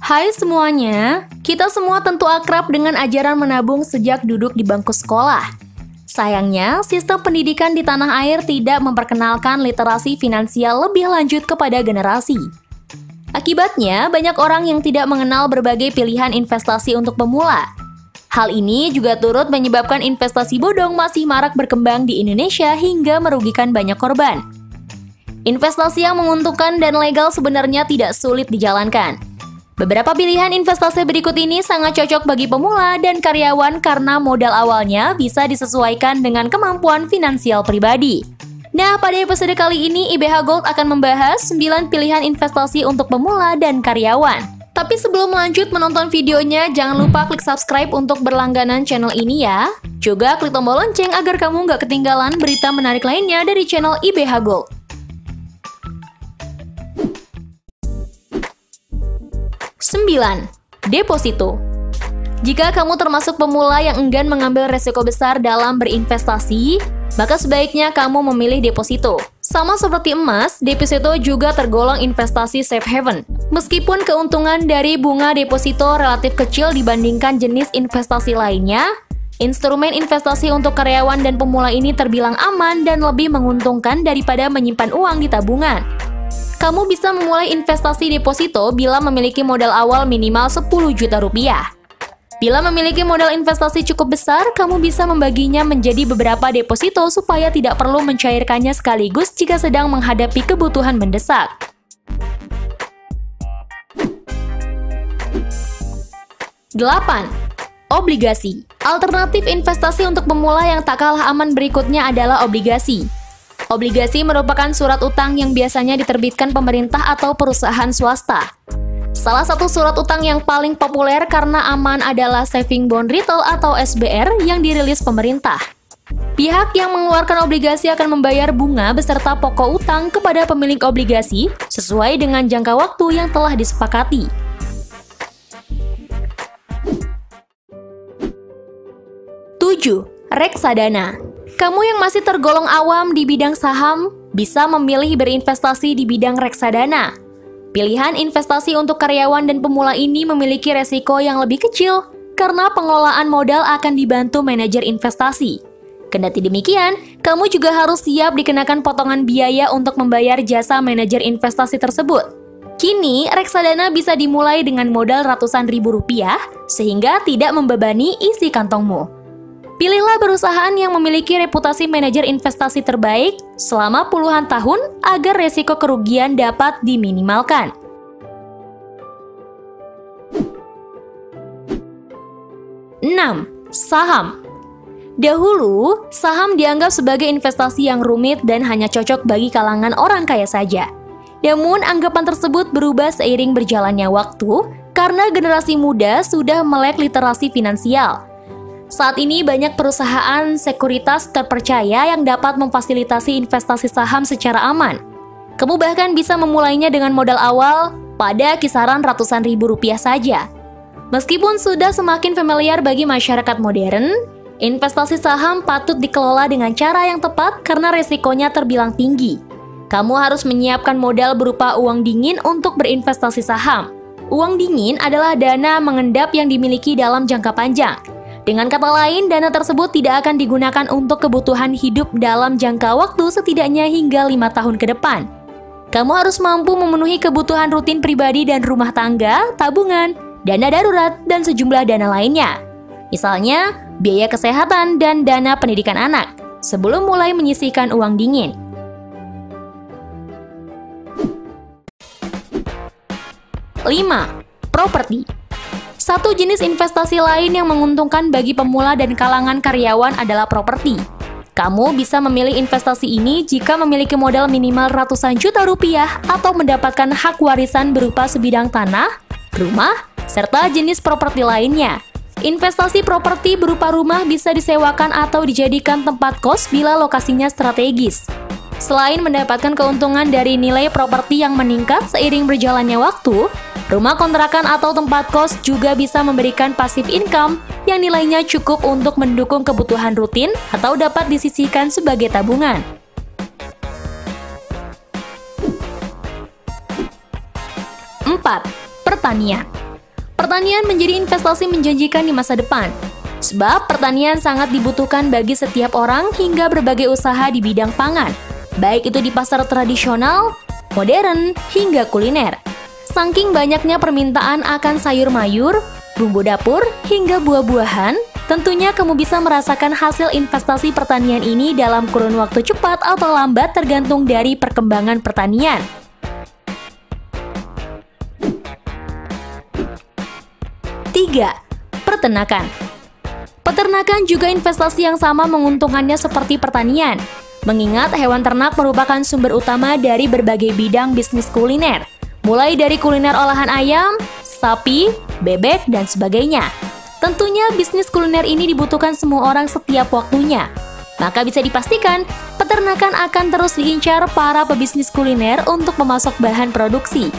Hai semuanya, kita semua tentu akrab dengan ajaran menabung sejak duduk di bangku sekolah. Sayangnya, sistem pendidikan di tanah air tidak memperkenalkan literasi finansial lebih lanjut kepada generasi. Akibatnya, banyak orang yang tidak mengenal berbagai pilihan investasi untuk pemula. Hal ini juga turut menyebabkan investasi bodong masih marak berkembang di Indonesia hingga merugikan banyak korban. Investasi yang menguntungkan dan legal sebenarnya tidak sulit dijalankan. Beberapa pilihan investasi berikut ini sangat cocok bagi pemula dan karyawan karena modal awalnya bisa disesuaikan dengan kemampuan finansial pribadi. Nah, pada episode kali ini IBH Gold akan membahas 9 pilihan investasi untuk pemula dan karyawan. Tapi sebelum lanjut menonton videonya, jangan lupa klik subscribe untuk berlangganan channel ini ya. Juga klik tombol lonceng agar kamu nggak ketinggalan berita menarik lainnya dari channel IBH Gold. 9. Deposito. Jika kamu termasuk pemula yang enggan mengambil resiko besar dalam berinvestasi, maka sebaiknya kamu memilih deposito. Sama seperti emas, deposito juga tergolong investasi safe haven. Meskipun keuntungan dari bunga deposito relatif kecil dibandingkan jenis investasi lainnya, instrumen investasi untuk karyawan dan pemula ini terbilang aman dan lebih menguntungkan daripada menyimpan uang di tabungan. Kamu bisa memulai investasi deposito bila memiliki modal awal minimal 10 juta rupiah. Bila memiliki modal investasi cukup besar, kamu bisa membaginya menjadi beberapa deposito supaya tidak perlu mencairkannya sekaligus jika sedang menghadapi kebutuhan mendesak. 8. Obligasi. Alternatif investasi untuk pemula yang tak kalah aman berikutnya adalah obligasi. Obligasi merupakan surat utang yang biasanya diterbitkan pemerintah atau perusahaan swasta. Salah satu surat utang yang paling populer karena aman adalah Saving Bond Retail atau SBR yang dirilis pemerintah. Pihak yang mengeluarkan obligasi akan membayar bunga beserta pokok utang kepada pemilik obligasi sesuai dengan jangka waktu yang telah disepakati. 7. Reksadana. Kamu yang masih tergolong awam di bidang saham, bisa memilih berinvestasi di bidang reksadana. Pilihan investasi untuk karyawan dan pemula ini memiliki resiko yang lebih kecil, karena pengelolaan modal akan dibantu manajer investasi. Kendati demikian, kamu juga harus siap dikenakan potongan biaya untuk membayar jasa manajer investasi tersebut. Kini, reksadana bisa dimulai dengan modal ratusan ribu rupiah, sehingga tidak membebani isi kantongmu. Pilihlah perusahaan yang memiliki reputasi manajer investasi terbaik selama puluhan tahun agar resiko kerugian dapat diminimalkan. 6. Saham. Dahulu, saham dianggap sebagai investasi yang rumit dan hanya cocok bagi kalangan orang kaya saja. Namun, anggapan tersebut berubah seiring berjalannya waktu karena generasi muda sudah melek literasi finansial. Saat ini banyak perusahaan sekuritas terpercaya yang dapat memfasilitasi investasi saham secara aman. Kamu bahkan bisa memulainya dengan modal awal pada kisaran ratusan ribu rupiah saja. Meskipun sudah semakin familiar bagi masyarakat modern, investasi saham patut dikelola dengan cara yang tepat karena resikonya terbilang tinggi. Kamu harus menyiapkan modal berupa uang dingin untuk berinvestasi saham. Uang dingin adalah dana mengendap yang dimiliki dalam jangka panjang. Dengan kata lain, dana tersebut tidak akan digunakan untuk kebutuhan hidup dalam jangka waktu setidaknya hingga 5 tahun ke depan. Kamu harus mampu memenuhi kebutuhan rutin pribadi dan rumah tangga, tabungan, dana darurat, dan sejumlah dana lainnya. Misalnya, biaya kesehatan dan dana pendidikan anak, sebelum mulai menyisihkan uang dingin. 5. Properti. Satu jenis investasi lain yang menguntungkan bagi pemula dan kalangan karyawan adalah properti. Kamu bisa memilih investasi ini jika memiliki modal minimal ratusan juta rupiah atau mendapatkan hak warisan berupa sebidang tanah, rumah, serta jenis properti lainnya. Investasi properti berupa rumah bisa disewakan atau dijadikan tempat kos bila lokasinya strategis. Selain mendapatkan keuntungan dari nilai properti yang meningkat seiring berjalannya waktu, rumah kontrakan atau tempat kos juga bisa memberikan passive income yang nilainya cukup untuk mendukung kebutuhan rutin atau dapat disisihkan sebagai tabungan. 4. Pertanian. Pertanian menjadi investasi menjanjikan di masa depan. Sebab pertanian sangat dibutuhkan bagi setiap orang hingga berbagai usaha di bidang pangan, baik itu di pasar tradisional, modern, hingga kuliner. Saking banyaknya permintaan akan sayur mayur, bumbu dapur, hingga buah-buahan, tentunya kamu bisa merasakan hasil investasi pertanian ini dalam kurun waktu cepat atau lambat tergantung dari perkembangan pertanian. 3. Peternakan. Peternakan juga investasi yang sama menguntungkannya seperti pertanian, mengingat hewan ternak merupakan sumber utama dari berbagai bidang bisnis kuliner, mulai dari kuliner olahan ayam, sapi, bebek, dan sebagainya. Tentunya bisnis kuliner ini dibutuhkan semua orang setiap waktunya. Maka bisa dipastikan, peternakan akan terus diincar para pebisnis kuliner untuk memasok bahan produksi.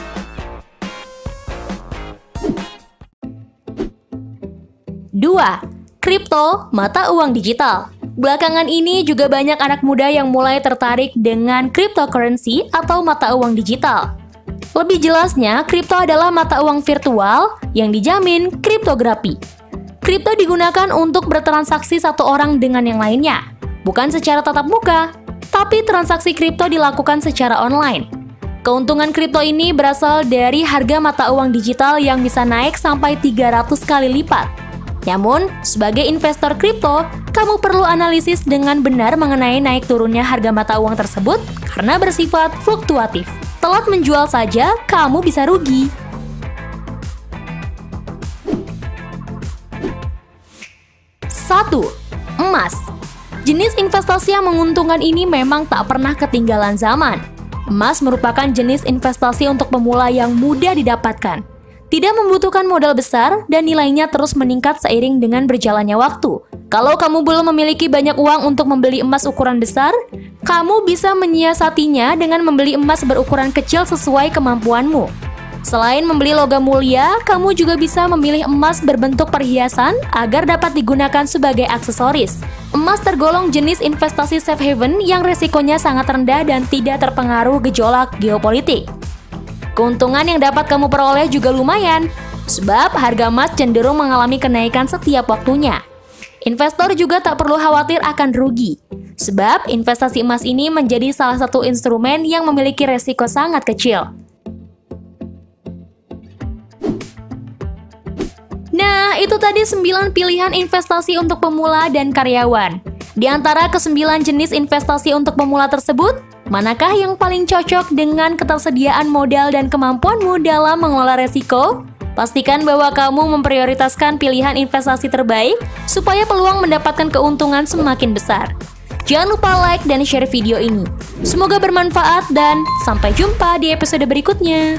2. Kripto, mata uang digital. Belakangan ini juga banyak anak muda yang mulai tertarik dengan cryptocurrency atau mata uang digital. Lebih jelasnya, kripto adalah mata uang virtual yang dijamin kriptografi. Kripto digunakan untuk bertransaksi satu orang dengan yang lainnya, bukan secara tatap muka, tapi transaksi kripto dilakukan secara online. Keuntungan kripto ini berasal dari harga mata uang digital yang bisa naik sampai 300 kali lipat. Namun, sebagai investor kripto, kamu perlu analisis dengan benar mengenai naik turunnya harga mata uang tersebut karena bersifat fluktuatif. Telat menjual saja, kamu bisa rugi. 1. Emas. Jenis investasi yang menguntungkan ini memang tak pernah ketinggalan zaman. Emas merupakan jenis investasi untuk pemula yang mudah didapatkan. Tidak membutuhkan modal besar dan nilainya terus meningkat seiring dengan berjalannya waktu. Kalau kamu belum memiliki banyak uang untuk membeli emas ukuran besar, kamu bisa menyiasatinya dengan membeli emas berukuran kecil sesuai kemampuanmu. Selain membeli logam mulia, kamu juga bisa memilih emas berbentuk perhiasan agar dapat digunakan sebagai aksesoris. Emas tergolong jenis investasi safe haven yang resikonya sangat rendah dan tidak terpengaruh gejolak geopolitik. Keuntungan yang dapat kamu peroleh juga lumayan, sebab harga emas cenderung mengalami kenaikan setiap waktunya. Investor juga tak perlu khawatir akan rugi, sebab investasi emas ini menjadi salah satu instrumen yang memiliki resiko sangat kecil. Nah, itu tadi 9 pilihan investasi untuk pemula dan karyawan. Di antara ke-9 jenis investasi untuk pemula tersebut, manakah yang paling cocok dengan ketersediaan modal dan kemampuanmu dalam mengelola resiko? Pastikan bahwa kamu memprioritaskan pilihan investasi terbaik supaya peluang mendapatkan keuntungan semakin besar. Jangan lupa like dan share video ini. Semoga bermanfaat dan sampai jumpa di episode berikutnya.